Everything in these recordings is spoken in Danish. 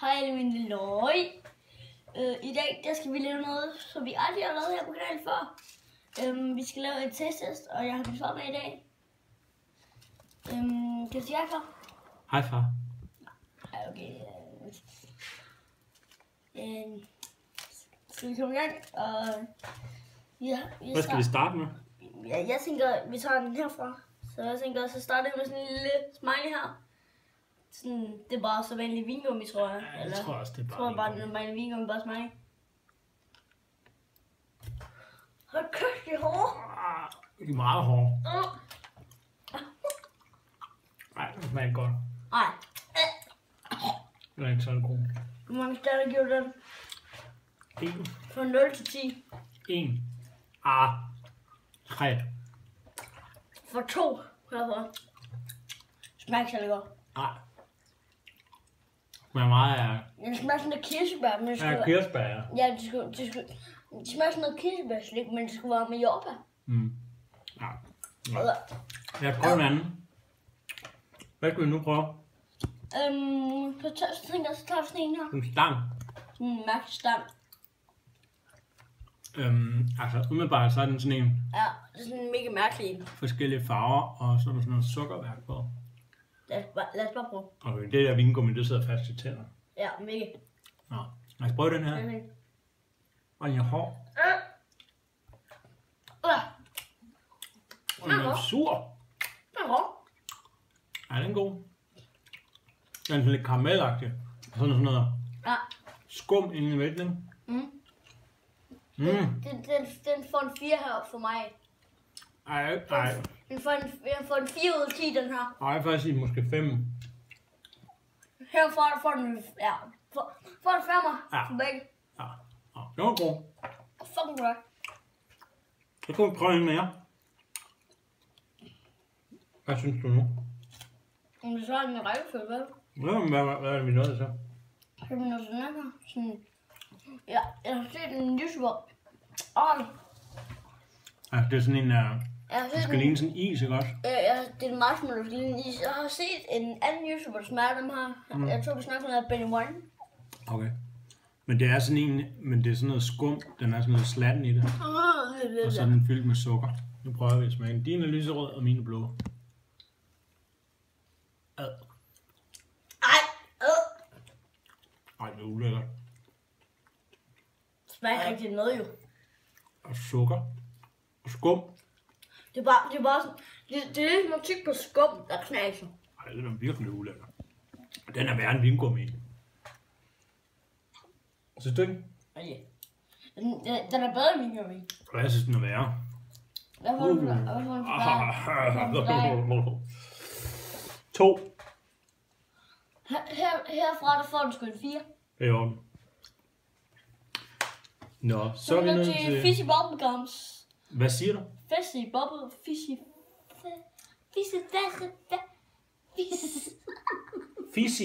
Hej min lille løg. I dag der skal vi lave noget, som vi aldrig har lavet her på kanalen før. Vi skal lave et testtest, og jeg har min far med i dag. Kan du sige hej, far? Hej, far. Okay. Skal vi komme i gang? Hvad skal vi starte med? Ja, jeg tænker, vi tager den herfra. Så jeg tænker også at starte med sådan en lille smiley her. Sådan, det er bare så vanlig vingummi, tror jeg. Ja, jeg tror også, det er bare vanlig vingummi, bare smiley. Hold kæft, det er hårdt. Det er meget hårdt. Nej, det smager godt. Nej. Det er ikke sådan god. Hvor mange stjerner giver du den? 1. Fra 0 til 10. 1. 3. For 2. Herfra. Smager ikke så godt. Nej. Det smager meget af... Det smager sådan noget kirsebær, men det skulle... Ja, kirsebær, ja. Ja, det smager sådan noget kirsebærslik, men det skulle være med jordbær. Ja. Jeg prøver en anden. Hvad skal vi nu prøve? På tørst tænker jeg, så tager vi sådan en her. En stang. Sådan en mærkestang. Altså umiddelbart så er den sådan en Ja, det er sådan en mega mærkelig en. forskellige farver, og så er der sådan noget sukkerværk på. Lad os bare prøve. Okay, det der vingummi, det sidder fast i tænderne. Ja, mega. Nå, lad os prøve den her. Okay. Og den er hård. Og den er sur. Den er hård. Ja, den er god. Den er sådan lidt karamelagtig. Og sådan noget Ja. skum inde i midten. Den får en 4 her for mig. Ej. Den får en 4 ud af 10, den her. Ej, jeg vil faktisk sige måske 5. Herfra får den, ja, får en 5'er Ja. for begge. Ja, det var god. Fucking godt. Så kan vi prøve en mere. Hvad synes du nu? Om det så er en rækkefølge, hvad? Hvad er det, vi nåede så? Så er det noget sådan her. Sådan, ja, jeg har set en lysebog. Altså, det er sådan en, Jeg har det set skal ligne sådan is, ikke også? det er en marshmallow, der skal ligne is. Jeg har set en anden YouTuber, der smager dem her. Jeg tror, vi snakker noget af Benny One. Okay. Men det er sådan en, men det er sådan noget skum. Den er sådan noget slatten i det. Og så er den fyldt med sukker. Nu prøver vi at smage. Dine er lyserød, og mine er blå. Ej, det er ulækkert. Det smager rigtig noget, jo. Og sukker. Og skum. Det er bare sådan, det er ligesom at tykke på skum, der knaser. Ej, det er virkelig ulækkert. Den er værre end vingummi. Synes du ikke? Okay. Den er bedre end vingummi. Jeg synes, den er værre. Hvad får du for dig? 2. Herfra der får den sgu en 4. Det er i orden. Nå, så er vi nødt til... Fizzy Bubblegums. Hvad siger du? Fizzy Bubble... Fizzy... Fizzy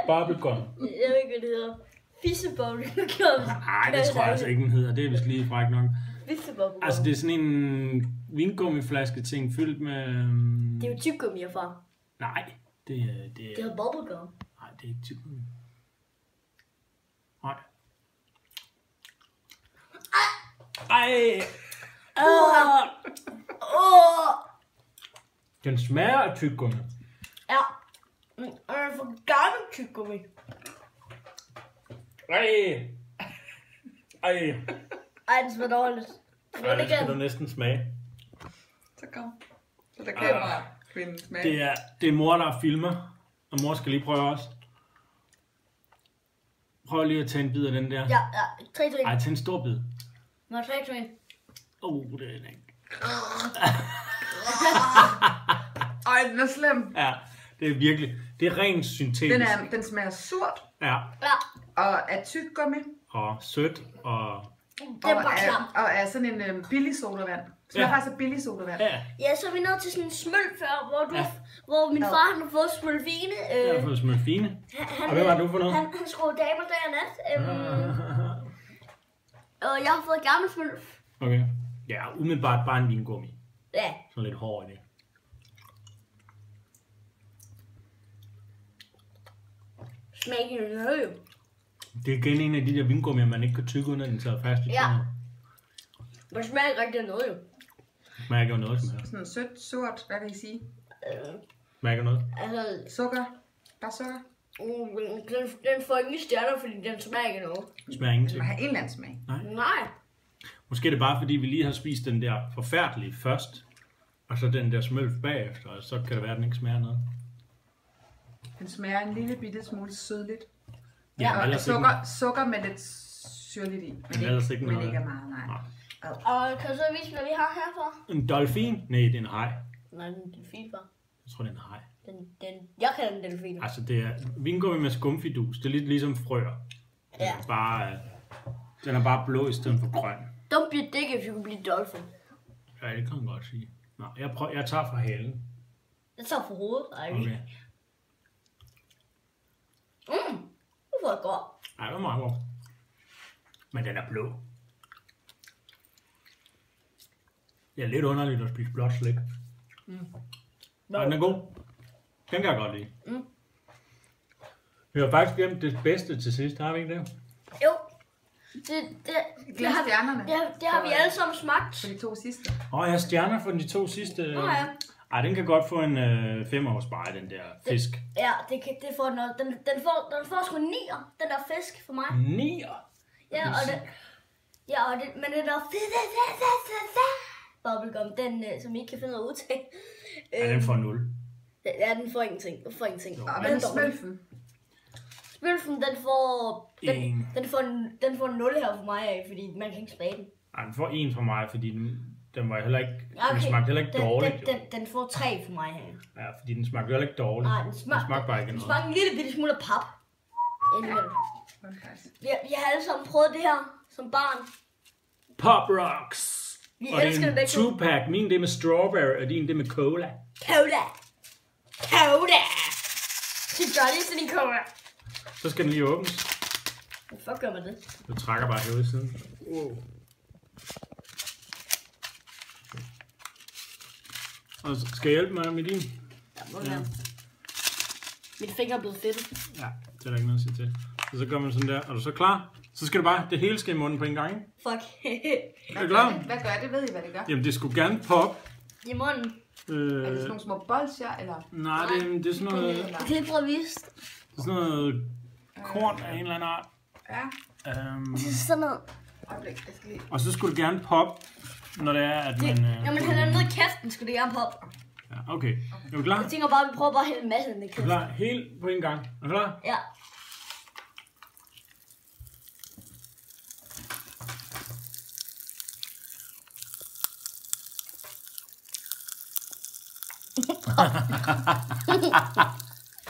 Bubblegum. Jeg ved ikke, hvad det hedder. Fizzy Bubblegums. Nej, det tror jeg altså ikke, den hedder. Det er vist lige frækt nok. Fizzy Bubblegums. Altså, det er sådan en vingummiflaske ting fyldt med... Det er jo tyggegummi herfra. Nej, det er... Det er bubblegum. Nej, det er ikke tyggegummi. Nej. Ej! Den smager af tyggegummi. Ja. Og den er for gammel tyggegummi. Ej! Ej! Ej, den smager dårligt. Ej, det skal du næsten smage. Så kom. Så der kamera kvinden smage. Det er mor, der filmer. Og mor skal lige prøve også. Prøv lige at tage en bid af den der. Ja. 3 til 1. Ej, tag en stor bid. Nå, 3 til 1. Det er den ikke. Ej, den er slem. Ja, det er virkelig. Det er rent syntetisk. Den smager surt Ja. og er tyggegummi. Og sødt og... Det er bare klamt. Og er sådan en billig sodavand. Smager faktisk af billig sodavand. Ja, så er vi nået til sådan en smølf før, hvor min far han har fået smølfine. Jeg har fået smølfine. Og hvad var du for noget? Han skruede damer dag og nat. Og jeg har fået gammel smølf. Okay. Ja, umiddelbart bare en vingummi. Ja. Sådan lidt hård i det. smager ikke noget jo. Det er igen en af de der vingummier, man ikke kan tygge, uden at den sidder fast i tænderne. Men det smager ikke rigtig af noget jo. Det smager ikke af noget som helst. Sådan sødt, surt, hvad vil I sige? Smager ikke af noget. Altså, Sukker? Bare sukker? den får ingen stjerner, fordi den smager ikke af noget. Det smager ingenting. Den har en eller anden smag. Nej. Måske er det bare, fordi vi lige har spist den der forfærdelige først, og så den der smølf bagefter, og så kan det være, at den ikke smager noget. Den smager en lille bitte smule sødligt. Ja, Og ellers sukker med lidt syrligt i. Men ellers ikke men noget. ikke meget, nej. Og kan du så vise, hvad vi har herfor? En dolfin? Nej, det er en haj. Nej, den delfin var. Jeg tror, det er en haj. Jeg kalder den delfin. Altså, det er vingummi med skumfidus. Det er lidt ligesom frøer. Ja. Den er bare blå i stedet for grøn. Don't be a dick if you can blive dolphin. Ja, det kan man godt sige. Nå, jeg tager fra halen. Jeg tager for hovedet. Okay. Det var godt. Ej, det var meget godt. Men den er blå. Det er lidt underligt at spise blåt slik. Ej, den er god. Den kan jeg godt lide. Vi har faktisk glemt det bedste til sidst, har vi ikke det? Jo. Glem stjernerne. Det har vi alle sammen smagt. For de 2 sidste. Jeg har stjerner for de 2 sidste. Ja. Ej, den kan godt få en 5 års bare, den der fisk. Ja, det får noget. Den får sgu 9'er, den der fisk for mig. 9'er? Ja, men den der bubblegum, den som I ikke kan finde ud af udtale. Ja, den får 0. Ja, den får ingenting. Den får ingenting. Og hvad med smølfen? Smølfen, den får 0 her for mig, fordi man kan ikke smage den. Ej, den får 1 for mig, fordi den var heller ikke, den smagte heller ikke dårligt. Den får 3 for mig her. Ja, fordi den smagte heller ikke dårligt. Nej, den smagte bare ikke den noget. smagte en lille bitte smule af pap. Indimellem. Okay. Vi har alle sammen prøvet det her som barn. Pop Rocks! Vi Og det elsker er det en begge to. 2-pack. Min det er med strawberry, og din det er med cola. Cola! Det gør lige sådan en cola. Så skal den lige åbnes. Hvad fuck gør man det? Du trækker bare herude i siden. Wow. Og skal jeg hjælpe mig med din? Ja, må du gerne. Mit finger er blevet fedt. Ja, det er der ikke noget at sige til. Så gør man sådan der. Er du så klar? Så skal det bare, det hele skal i munden på en gang, ikke? Fuck. Er du klar? Hvad gør det? Ved I, hvad det gør? Jamen, det skulle gerne poppe. I munden. Er det sådan nogle små bolsjer, eller? Nej, det er sådan noget, Jeg kan lige prøve at vise. det er sådan noget korn af en eller anden art. Ja. Det er sådan noget. Øjeblik, jeg skal lige... Og så skulle det gerne poppe, når det er, at man... Når man hælder ned i kæften, skulle det gerne poppe. Ja, okay. Er du klar? Jeg tænker bare, at vi prøver bare at hælde en masse ned i Er du kæften. klar? Helt på en gang. Er du klar? Ja.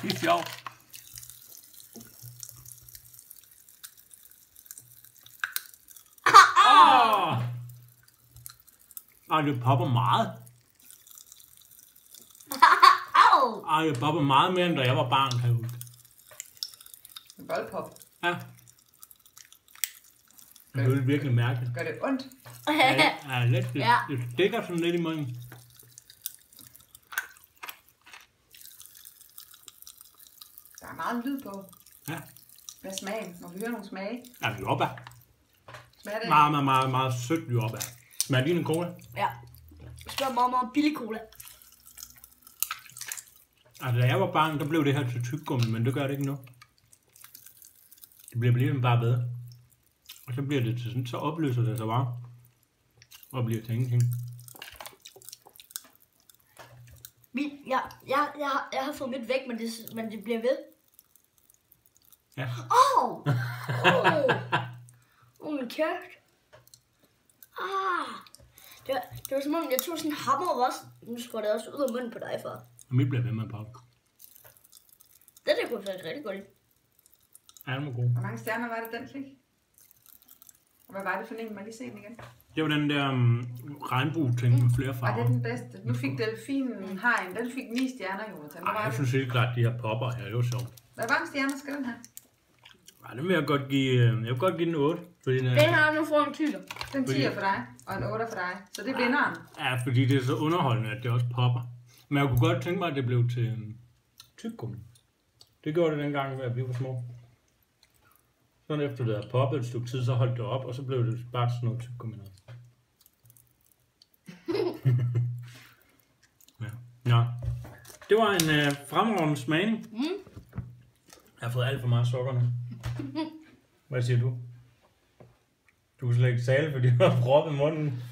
Det er sjovt. Ej, det popper meget. Au! Ej, det popper meget mere, end da jeg var barn, kan jeg huske. En boldpop. Ja. Det er virkelig mærkeligt. Gør det ondt? Ja, lidt. Det stikker sådan lidt i munden. Der er meget lyd på. Ja. Hvad er smagen? Må vi høre nogle smage? Ja, jordbær. Smager det? Meget sødt jordbær. Smager din en cola? Ja. Det smager meget billig cola. Altså, da jeg var barn, der blev det her til tyggegummi, men det gør det ikke nu. Det bliver ligesom bare bedre. Og så bliver det til sådan, så opløser det sig bare. Og bliver til ingenting. Jeg har fået mit væk, men det bliver ved. Ja. Min kæft. Det var som om, jeg tog sådan en hammer og også. Nu skal det også ud af munden på dig, far. Og mit bliver ved med at poppe. Det der kunne være rigtig godt. Ja, den var god. Hvor mange stjerner var det, den fik? Og hvad var det for en? Må jeg lige se den igen? Det var den der regnbue-ting med flere Var farver. det den bedste? Nu fik delfinen hajen. Den fik 9 stjerner, Jonathan. Hvad Ej, var jeg det? synes helt klart, at de her popper her, det var sjovt. Hvor mange stjerner skal den have? Ej, den vil jeg godt give den 8. Fordi Den her nu får en tykker. Den 10 for dig, og en 8 for dig. Så det er vinderen. Ja, fordi det er så underholdende, at det også popper. Men jeg kunne godt tænke mig, at det blev til tyggegummi. Det gjorde det dengang, at vi var små. Sådan efter det havde poppet et stykke tid, så holdt det op, og så blev det bare sådan noget tyggegummi noget. Ja. Nå. Det var en fremragende smagning. Jeg har fået alt for meget sukker nu. Hvad siger du? Du kan slet ikke tale, fordi du har proppet i munden.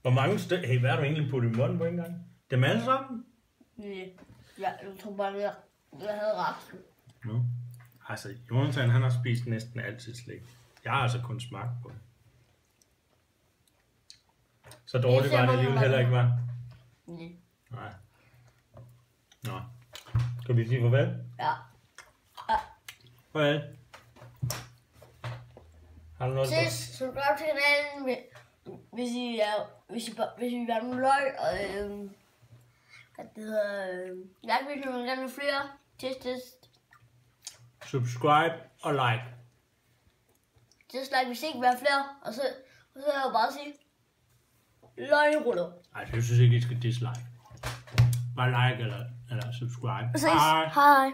Hvor mange hey, hvad har du egentlig puttet i munden på en gang? Dem alle sammen? Nej. Ja, jeg tror bare, jeg havde resten. No. Altså, Jonathan, han har spist næsten altid slik. Jeg har altså kun smagt på det. Så dårligt var det alligevel heller ikke, var? Nej. Nej. Nå. Skal vi sige farvel? Ja. Farvel. Har du noget? Subscribe til kanalen, hvis I vil have nogle løg, og hvad det hedder, like hvis I vil gerne flere. Test. Subscribe og like. Just like hvis I ikke vil have flere, og så vil jeg bare sige, løgruller. Ej, jeg synes ikke, I skal dislike. Bare like eller subscribe. Hej.